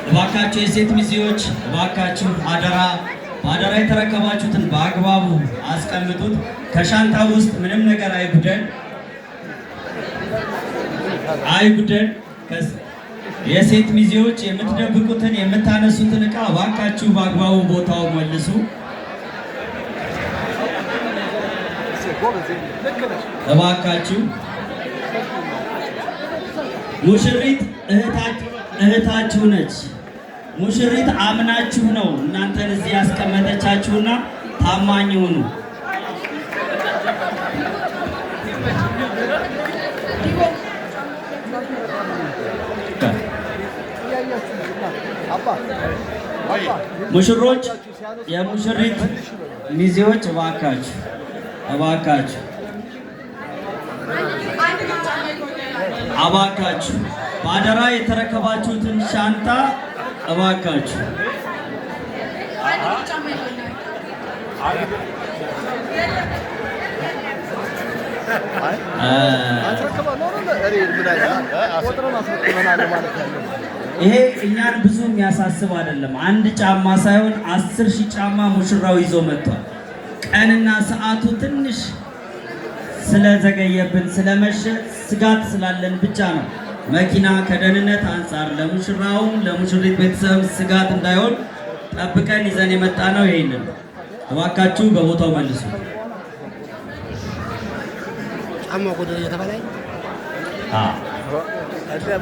እባካችሁ የሴት ሚዜዎች እባካችሁ አደራ የተረከባችሁትን በአግባቡ አስቀምጡት። ከሻንጣ ውስጥ ምንም ነገር አይጉደል። የሴት ሚዜዎች የምትደብቁትን የምታነሱትን ዕቃ እባካችሁ በአግባቡ ቦታው መልሱ። እባካችሁ ሙሽሪት እህታችሁ ነች። ሙሽሪት አምናችሁ ነው እናንተን እዚህ ያስቀመጠቻችሁና ታማኝ ሁኑ። ሙሽሮች፣ የሙሽሪት ሚዜዎች እባካችሁ በአደራ የተረከባችሁትን ሻንጣ እባካችሁ ይሄ እኛን ብዙ የሚያሳስብ አይደለም። አንድ ጫማ ሳይሆን 10,000 ጫማ ሙሽራው ይዞ መጥቷል። ቀንና ሰዓቱ ትንሽ ስለዘገየብን ስለመሸ ስጋት ስላለን ብቻ ነው። መኪና ከደህንነት አንጻር ለሙሽራውም ለሙሽሪት ቤተሰብ ስጋት እንዳይሆን ጠብቀን ይዘን የመጣ ነው። ይሄንን እባካችሁ በቦታው መልሱ። ጫማ